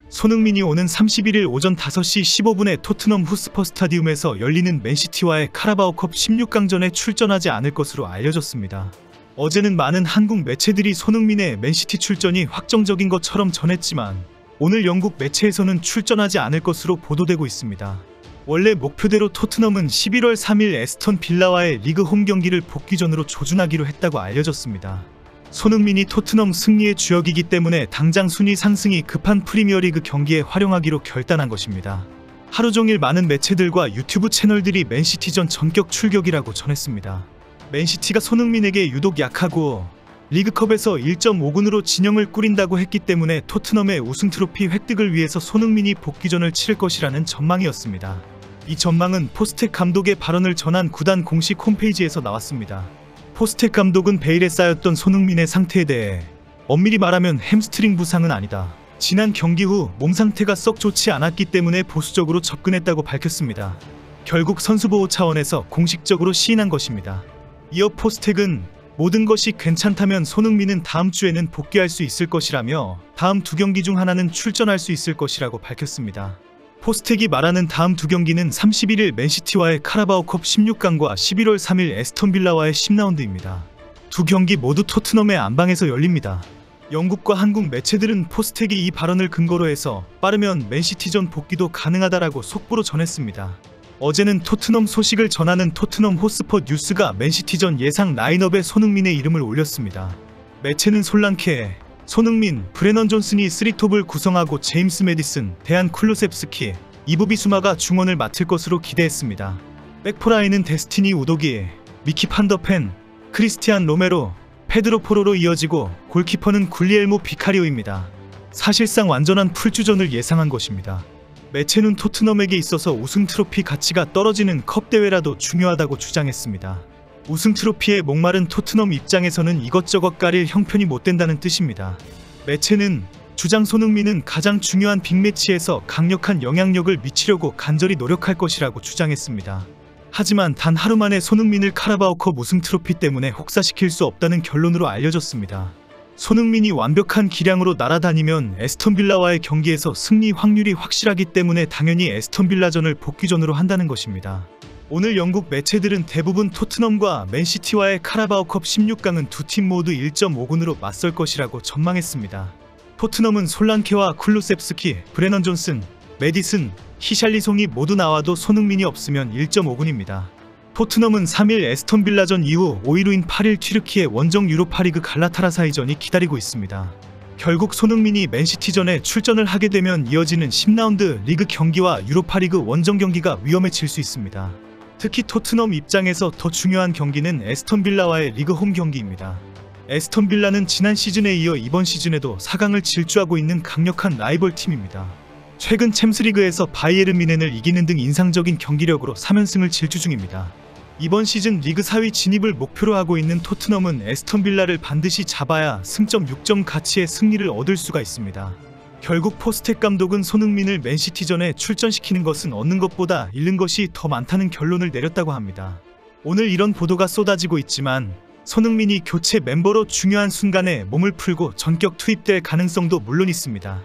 손흥민이 오는 31일 오전 5시 15분에 토트넘 후스퍼 스타디움에서 열리는 맨시티와의 카라바오컵 16강전에 출전하지 않을 것으로 알려졌습니다. 어제는 많은 한국 매체들이 손흥민의 맨시티 출전이 확정적인 것처럼 전했지만 오늘 영국 매체에서는 출전하지 않을 것으로 보도되고 있습니다. 원래 목표대로 토트넘은 11월 3일 에스턴 빌라와의 리그 홈 경기를 복귀전으로 조준하기로 했다고 알려졌습니다. 손흥민이 토트넘 승리의 주역이기 때문에 당장 순위 상승이 급한 프리미어리그 경기에 활용하기로 결단한 것입니다. 하루 종일 많은 매체들과 유튜브 채널들이 맨시티전 전격 출격이라고 전했습니다. 맨시티가 손흥민에게 유독 약하고 리그컵에서 1.5군으로 진영을 꾸린다고 했기 때문에 토트넘의 우승 트로피 획득을 위해서 손흥민이 복귀전을 치를 것이라는 전망이었습니다. 이 전망은 포스텍 감독의 발언을 전한 구단 공식 홈페이지에서 나왔습니다. 포스텍 감독은 베일에 쌓였던 손흥민의 상태에 대해 엄밀히 말하면 햄스트링 부상은 아니다. 지난 경기 후 몸 상태가 썩 좋지 않았기 때문에 보수적으로 접근했다고 밝혔습니다. 결국 선수보호 차원에서 공식적으로 시인한 것입니다. 이어 포스텍은 모든 것이 괜찮다면 손흥민은 다음 주에는 복귀할 수 있을 것이라며 다음 두 경기 중 하나는 출전할 수 있을 것이라고 밝혔습니다. 포스텍이 말하는 다음 두 경기는 31일 맨시티와의 카라바오컵 16강과 11월 3일 에스턴 빌라와의 10라운드입니다. 두 경기 모두 토트넘의 안방에서 열립니다. 영국과 한국 매체들은 포스텍이 이 발언을 근거로 해서 빠르면 맨시티전 복귀도 가능하다라고 속보로 전했습니다. 어제는 토트넘 소식을 전하는 토트넘 호스퍼 뉴스가 맨시티전 예상 라인업에 손흥민의 이름을 올렸습니다. 매체는 솔랑케, 손흥민, 브레넌 존슨이 3톱을 구성하고 제임스 매디슨, 데안 쿨루셉스키, 이브 비수마가 중원을 맡을 것으로 기대했습니다. 백포라인은 데스티니 우도기, 미키 판더펜, 크리스티안 로메로, 페드로 포로로 이어지고 골키퍼는 굴리엘모 비카리오입니다. 사실상 완전한 풀주전을 예상한 것입니다. 매체는 토트넘에게 있어서 우승 트로피 가치가 떨어지는 컵 대회라도 중요하다고 주장했습니다. 우승 트로피에 목마른 토트넘 입장에서는 이것저것 가릴 형편이 못 된다는 뜻입니다. 매체는 주장 손흥민은 가장 중요한 빅매치에서 강력한 영향력을 미치려고 간절히 노력할 것이라고 주장했습니다. 하지만 단 하루 만에 손흥민을 카라바오컵 우승 트로피 때문에 혹사시킬 수 없다는 결론으로 알려졌습니다. 손흥민이 완벽한 기량으로 날아다니면 에스턴 빌라와의 경기에서 승리 확률이 확실하기 때문에 당연히 에스턴 빌라전을 복귀전으로 한다는 것입니다. 오늘 영국 매체들은 대부분 토트넘과 맨시티와의 카라바오컵 16강은 두 팀 모두 1.5군으로 맞설 것이라고 전망했습니다. 토트넘은 솔란케와 쿨루셉스키, 브레넌 존슨, 매디슨, 히샬리송이 모두 나와도 손흥민이 없으면 1.5군입니다. 토트넘은 3일 에스턴 빌라전 이후 5일 후인 8일 튀르키의 원정 유로파리그 갈라타라사이전이 기다리고 있습니다. 결국 손흥민이 맨시티전에 출전을 하게 되면 이어지는 10라운드 리그 경기와 유로파리그 원정 경기가 위험해질 수 있습니다. 특히 토트넘 입장에서 더 중요한 경기는 에스턴 빌라와의 리그 홈 경기입니다. 에스턴 빌라는 지난 시즌에 이어 이번 시즌에도 4강을 질주하고 있는 강력한 라이벌 팀입니다. 최근 챔스리그에서 바이에른 뮌헨을 이기는 등 인상적인 경기력으로 3연승을 질주 중입니다. 이번 시즌 리그 4위 진입을 목표로 하고 있는 토트넘은 에스턴 빌라를 반드시 잡아야 승점 6점 가치의 승리를 얻을 수가 있습니다. 결국 포스텍 감독은 손흥민을 맨시티전에 출전시키는 것은 얻는 것보다 잃는 것이 더 많다는 결론을 내렸다고 합니다. 오늘 이런 보도가 쏟아지고 있지만 손흥민이 교체 멤버로 중요한 순간에 몸을 풀고 전격 투입될 가능성도 물론 있습니다.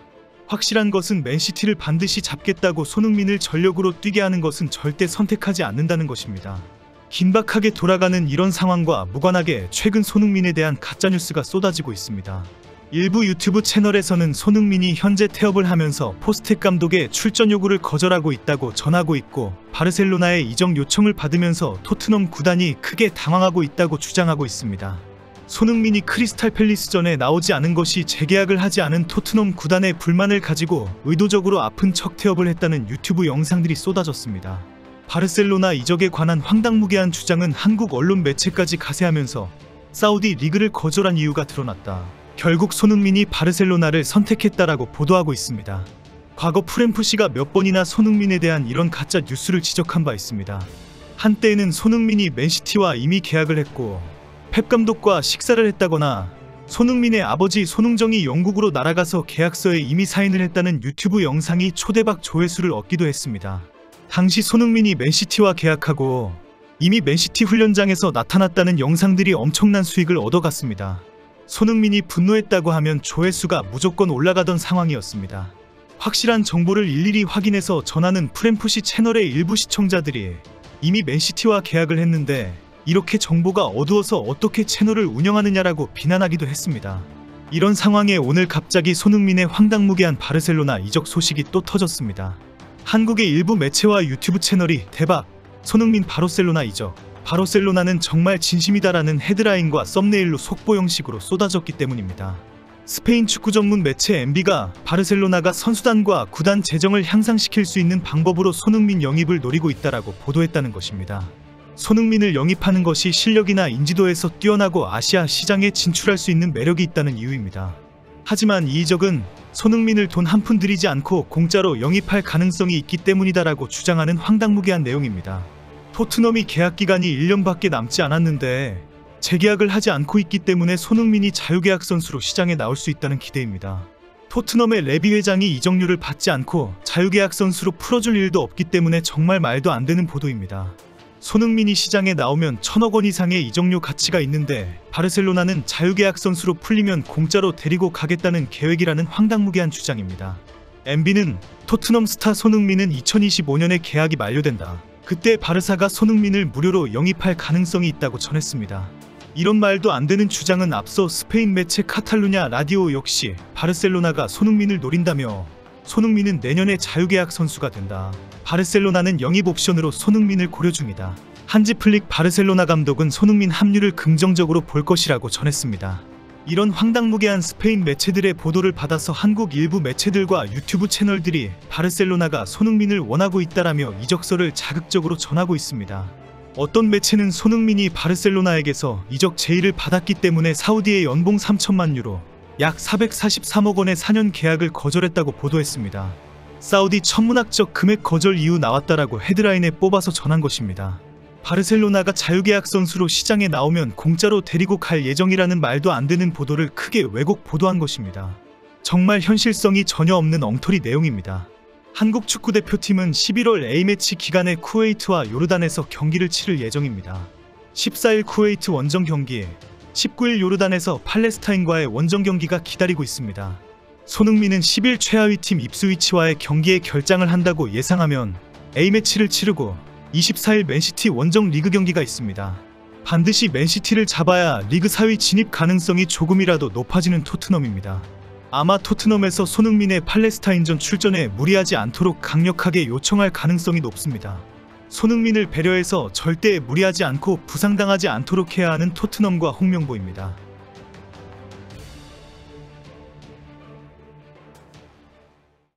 확실한 것은 맨시티를 반드시 잡겠다고 손흥민을 전력으로 뛰게 하는 것은 절대 선택하지 않는다는 것입니다. 긴박하게 돌아가는 이런 상황과 무관하게 최근 손흥민에 대한 가짜뉴스가 쏟아지고 있습니다. 일부 유튜브 채널에서는 손흥민이 현재 태업을 하면서 포스텍 감독의 출전 요구를 거절하고 있다고 전하고 있고 바르셀로나의 이적 요청을 받으면서 토트넘 구단이 크게 당황하고 있다고 주장하고 있습니다. 손흥민이 크리스탈 팰리스전에 나오지 않은 것이 재계약을 하지 않은 토트넘 구단의 불만을 가지고 의도적으로 아픈 척 태업을 했다는 유튜브 영상들이 쏟아졌습니다. 바르셀로나 이적에 관한 황당무계한 주장은 한국 언론 매체까지 가세하면서 사우디 리그를 거절한 이유가 드러났다. 결국 손흥민이 바르셀로나를 선택했다라고 보도하고 있습니다. 과거 프램프시가 몇 번이나 손흥민에 대한 이런 가짜 뉴스를 지적한 바 있습니다. 한때에는 손흥민이 맨시티와 이미 계약을 했고 펩 감독과 식사를 했다거나 손흥민의 아버지 손흥정이 영국으로 날아가서 계약서에 이미 사인을 했다는 유튜브 영상이 초대박 조회수를 얻기도 했습니다. 당시 손흥민이 맨시티와 계약하고 이미 맨시티 훈련장에서 나타났다는 영상들이 엄청난 수익을 얻어갔습니다. 손흥민이 분노했다고 하면 조회수가 무조건 올라가던 상황이었습니다. 확실한 정보를 일일이 확인해서 전하는 프램푸시 채널의 일부 시청자들이 이미 맨시티와 계약을 했는데 이렇게 정보가 어두워서 어떻게 채널을 운영하느냐라고 비난하기도 했습니다. 이런 상황에 오늘 갑자기 손흥민의 황당무계한 바르셀로나 이적 소식이 또 터졌습니다. 한국의 일부 매체와 유튜브 채널이 대박! 손흥민 바르셀로나 이적! 바르셀로나는 정말 진심이다라는 헤드라인과 썸네일로 속보 형식으로 쏟아졌기 때문입니다. 스페인 축구 전문 매체 MB가 바르셀로나가 선수단과 구단 재정을 향상시킬 수 있는 방법으로 손흥민 영입을 노리고 있다라고 보도했다는 것입니다. 손흥민을 영입하는 것이 실력이나 인지도에서 뛰어나고 아시아 시장에 진출할 수 있는 매력이 있다는 이유입니다. 하지만 이 이적은 손흥민을 돈 한 푼 들이지 않고 공짜로 영입할 가능성이 있기 때문이다라고 주장하는 황당무계한 내용입니다. 토트넘이 계약 기간이 1년밖에 남지 않았는데 재계약을 하지 않고 있기 때문에 손흥민이 자유계약 선수로 시장에 나올 수 있다는 기대입니다. 토트넘의 레비 회장이 이적료를 받지 않고 자유계약 선수로 풀어줄 일도 없기 때문에 정말 말도 안 되는 보도입니다. 손흥민이 시장에 나오면 1,000억 원 이상의 이적료 가치가 있는데 바르셀로나는 자유계약 선수로 풀리면 공짜로 데리고 가겠다는 계획이라는 황당무계한 주장입니다. MB는 토트넘 스타 손흥민은 2025년에 계약이 만료된다. 그때 바르사가 손흥민을 무료로 영입할 가능성이 있다고 전했습니다. 이런 말도 안 되는 주장은 앞서 스페인 매체 카탈루냐 라디오 역시 바르셀로나가 손흥민을 노린다며 손흥민은 내년에 자유계약 선수가 된다. 바르셀로나는 영입 옵션으로 손흥민을 고려 중이다. 한지 플릭 바르셀로나 감독은 손흥민 합류를 긍정적으로 볼 것이라고 전했습니다. 이런 황당무계한 스페인 매체들의 보도를 받아서 한국 일부 매체들과 유튜브 채널들이 바르셀로나가 손흥민을 원하고 있다라며 이적설을 자극적으로 전하고 있습니다. 어떤 매체는 손흥민이 바르셀로나에게서 이적 제의를 받았기 때문에 사우디의 연봉 3천만 유로 약 443억 원의 4년 계약을 거절했다고 보도했습니다. 사우디 천문학적 금액 거절 이유 나왔다라고 헤드라인에 뽑아서 전한 것입니다. 바르셀로나가 자유계약 선수로 시장에 나오면 공짜로 데리고 갈 예정이라는 말도 안 되는 보도를 크게 왜곡 보도한 것입니다. 정말 현실성이 전혀 없는 엉터리 내용입니다. 한국 축구대표팀은 11월 A매치 기간에 쿠웨이트와 요르단에서 경기를 치를 예정입니다. 14일 쿠웨이트 원정 경기, 19일 요르단에서 팔레스타인과의 원정 경기가 기다리고 있습니다. 손흥민은 10일 최하위팀 입스위치와의 경기에 결장을 한다고 예상하면 A매치를 치르고 24일 맨시티 원정 리그 경기가 있습니다. 반드시 맨시티를 잡아야 리그 4위 진입 가능성이 조금이라도 높아지는 토트넘입니다. 아마 토트넘에서 손흥민의 팔레스타인전 출전에 무리하지 않도록 강력하게 요청할 가능성이 높습니다. 손흥민을 배려해서 절대 무리하지 않고 부상당하지 않도록 해야 하는 토트넘과 홍명보입니다.